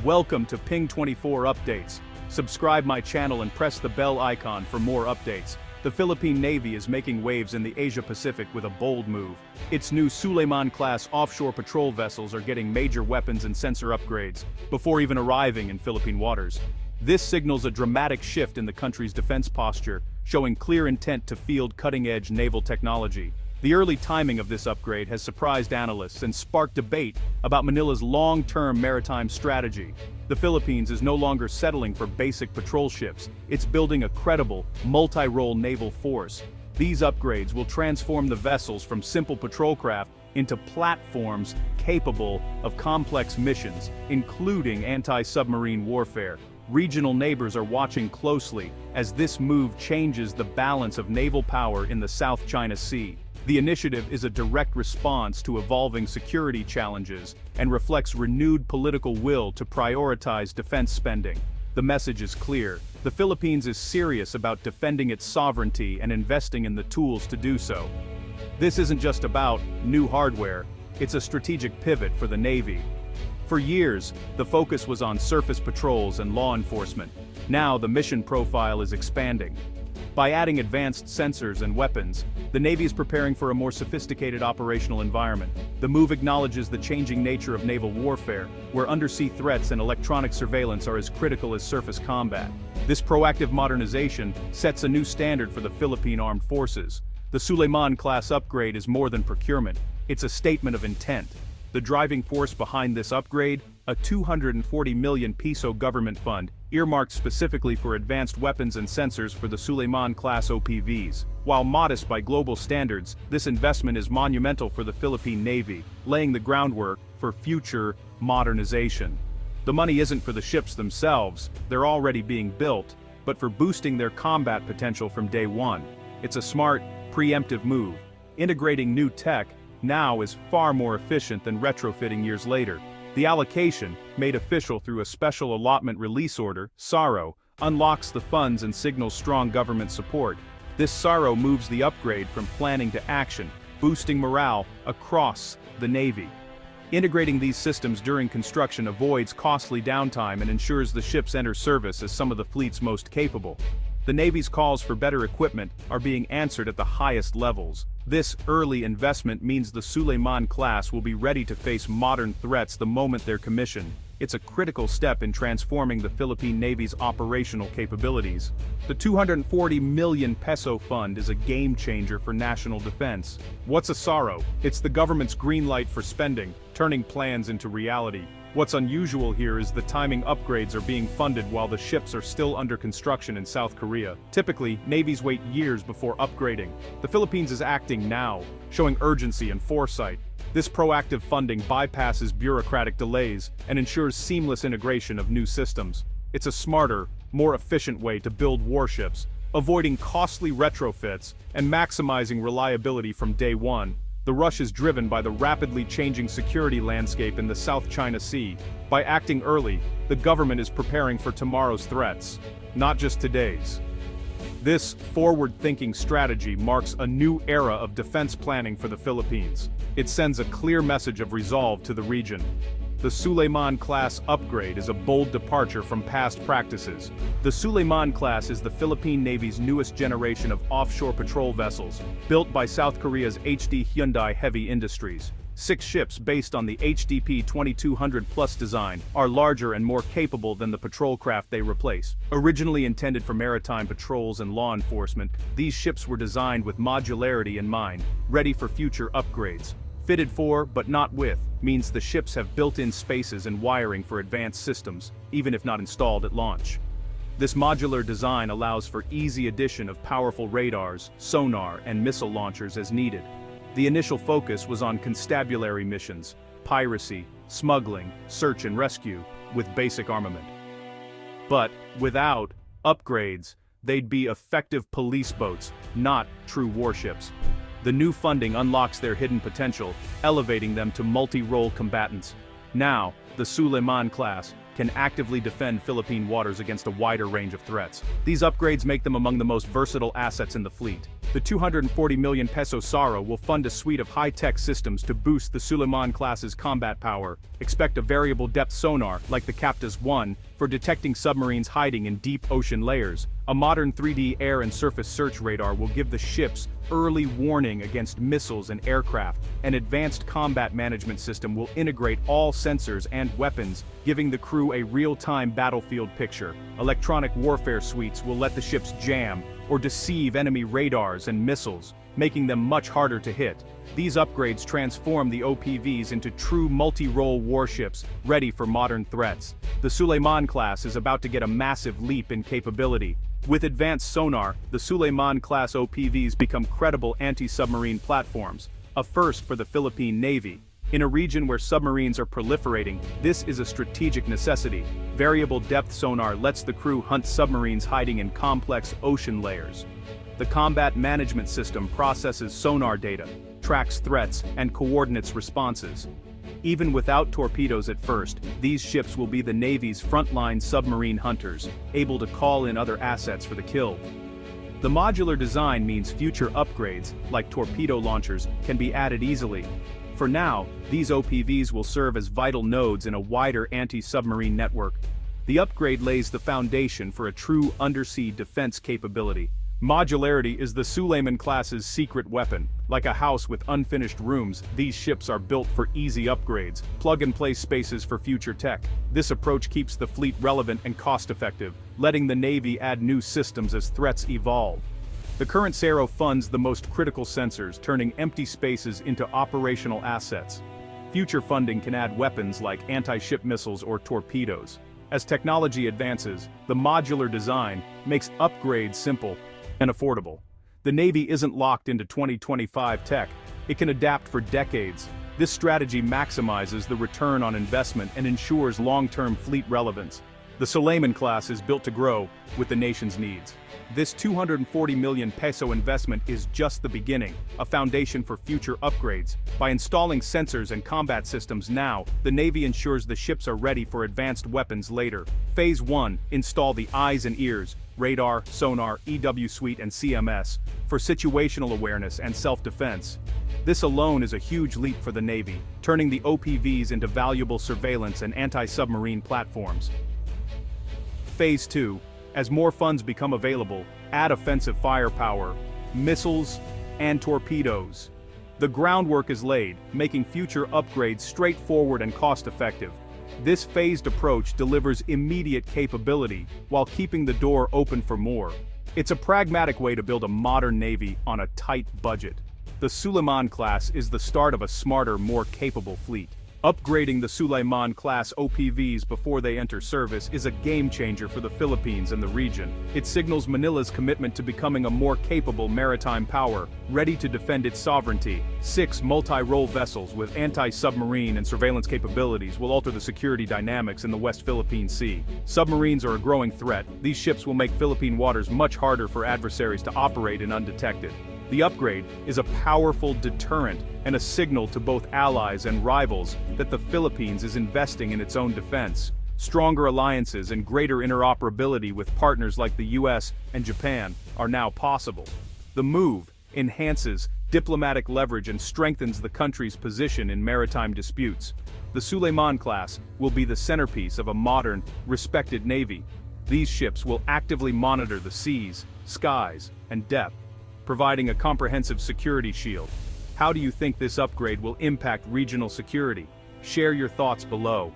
Welcome to Ping 24 Updates. Subscribe my channel and press the bell icon for more updates. The Philippine Navy is making waves in the Asia-Pacific with a bold move. Its new Sulayman-Class Offshore Patrol Vessels are getting major weapons and sensor upgrades before even arriving in Philippine waters. This signals a dramatic shift in the country's defense posture, showing clear intent to field cutting-edge naval technology. The early timing of this upgrade has surprised analysts and sparked debate about Manila's long-term maritime strategy. The Philippines is no longer settling for basic patrol ships, it's building a credible, multi-role naval force. These upgrades will transform the vessels from simple patrol craft into platforms capable of complex missions, including anti-submarine warfare. Regional neighbors are watching closely as this move changes the balance of naval power in the South China Sea. The initiative is a direct response to evolving security challenges and reflects renewed political will to prioritize defense spending. The message is clear: the Philippines is serious about defending its sovereignty and investing in the tools to do so. This isn't just about new hardware, it's a strategic pivot for the Navy. For years, the focus was on surface patrols and law enforcement. Now the mission profile is expanding. By adding advanced sensors and weapons, the Navy is preparing for a more sophisticated operational environment. The move acknowledges the changing nature of naval warfare, where undersea threats and electronic surveillance are as critical as surface combat. This proactive modernization sets a new standard for the Philippine Armed Forces. The Sulayman-class upgrade is more than procurement, it's a statement of intent. The driving force behind this upgrade, a 240 million peso government fund, earmarked specifically for advanced weapons and sensors for the Sulayman-Class OPVs. While modest by global standards, this investment is monumental for the Philippine Navy, laying the groundwork for future modernization. The money isn't for the ships themselves, they're already being built, but for boosting their combat potential from day one. It's a smart, preemptive move. Integrating new tech now is far more efficient than retrofitting years later. The allocation, made official through a Special Allotment Release Order, SARO, unlocks the funds and signals strong government support. This SARO moves the upgrade from planning to action, boosting morale across the Navy. Integrating these systems during construction avoids costly downtime and ensures the ships enter service as some of the fleet's most capable. The Navy's calls for better equipment are being answered at the highest levels. This early investment means the Sulayman-class will be ready to face modern threats the moment they're commissioned. It's a critical step in transforming the Philippine Navy's operational capabilities. The 240 million peso fund is a game-changer for national defense. What's a SARO? It's the government's green light for spending, turning plans into reality. What's unusual here is the timing. Upgrades are being funded while the ships are still under construction in South Korea. Typically, navies wait years before upgrading. The Philippines is acting now, showing urgency and foresight. This proactive funding bypasses bureaucratic delays and ensures seamless integration of new systems. It's a smarter, more efficient way to build warships, avoiding costly retrofits and maximizing reliability from day one. The rush is driven by the rapidly changing security landscape in the South China Sea. By acting early, the government is preparing for tomorrow's threats, not just today's. This forward-thinking strategy marks a new era of defense planning for the Philippines. It sends a clear message of resolve to the region. The Sulayman-class upgrade is a bold departure from past practices. The Sulayman-class is the Philippine Navy's newest generation of offshore patrol vessels, built by South Korea's HD Hyundai Heavy Industries. 6 ships based on the HDP 2200+ design are larger and more capable than the patrol craft they replace. Originally intended for maritime patrols and law enforcement, these ships were designed with modularity in mind, ready for future upgrades. Fitted for, but not with, means the ships have built-in spaces and wiring for advanced systems, even if not installed at launch. This modular design allows for easy addition of powerful radars, sonar, and missile launchers as needed. The initial focus was on constabulary missions, piracy, smuggling, search and rescue, with basic armament. But without upgrades, they'd be effective police boats, not true warships. The new funding unlocks their hidden potential, elevating them to multi-role combatants. Now, the Sulayman-class can actively defend Philippine waters against a wider range of threats. These upgrades make them among the most versatile assets in the fleet. The 240 million peso SARA will fund a suite of high-tech systems to boost the Sulayman-class's combat power. Expect a variable depth sonar, like the Captus 1, for detecting submarines hiding in deep ocean layers. A modern 3D air and surface search radar will give the ships early warning against missiles and aircraft. An advanced combat management system will integrate all sensors and weapons, giving the crew a real-time battlefield picture. Electronic warfare suites will let the ships jam or deceive enemy radars and missiles, making them much harder to hit. These upgrades transform the OPVs into true multi-role warships, ready for modern threats. The Sulayman-class is about to get a massive leap in capability. With advanced sonar, the Sulayman-Class OPVs become credible anti-submarine platforms, a first for the Philippine Navy. In a region where submarines are proliferating, this is a strategic necessity. Variable depth sonar lets the crew hunt submarines hiding in complex ocean layers. The combat management system processes sonar data, tracks threats, and coordinates responses. Even without torpedoes at first, these ships will be the Navy's frontline submarine hunters, able to call in other assets for the kill. The modular design means future upgrades, like torpedo launchers, can be added easily. For now, these OPVs will serve as vital nodes in a wider anti-submarine network. The upgrade lays the foundation for a true undersea defense capability. Modularity is the Sulayman-class's secret weapon. Like a house with unfinished rooms, these ships are built for easy upgrades, plug-and-play spaces for future tech. This approach keeps the fleet relevant and cost-effective, letting the Navy add new systems as threats evolve. The current SARO funds the most critical sensors, turning empty spaces into operational assets. Future funding can add weapons like anti-ship missiles or torpedoes. As technology advances, the modular design makes upgrades simple and affordable. The Navy isn't locked into 2025 tech. It can adapt for decades. This strategy maximizes the return on investment and ensures long-term fleet relevance. The Sulayman-class is built to grow with the nation's needs. This 240 million peso investment is just the beginning, a foundation for future upgrades. By installing sensors and combat systems now, the Navy ensures the ships are ready for advanced weapons later. Phase 1, install the eyes and ears, radar, sonar, EW suite and CMS, for situational awareness and self-defense. This alone is a huge leap for the Navy, turning the OPVs into valuable surveillance and anti-submarine platforms. Phase 2, as more funds become available, add offensive firepower, missiles, and torpedoes. The groundwork is laid, making future upgrades straightforward and cost-effective. This phased approach delivers immediate capability while keeping the door open for more. It's a pragmatic way to build a modern Navy on a tight budget. The Sulayman-class is the start of a smarter, more capable fleet. Upgrading the Sulayman-class OPVs before they enter service is a game-changer for the Philippines and the region. It signals Manila's commitment to becoming a more capable maritime power, ready to defend its sovereignty. 6 multi-role vessels with anti-submarine and surveillance capabilities will alter the security dynamics in the West Philippine Sea. Submarines are a growing threat. These ships will make Philippine waters much harder for adversaries to operate in undetected. The upgrade is a powerful deterrent and a signal to both allies and rivals that the Philippines is investing in its own defense. Stronger alliances and greater interoperability with partners like the US and Japan are now possible. The move enhances diplomatic leverage and strengthens the country's position in maritime disputes. The Sulayman-class will be the centerpiece of a modern, respected Navy. These ships will actively monitor the seas, skies, and depth, providing a comprehensive security shield. How do you think this upgrade will impact regional security? Share your thoughts below.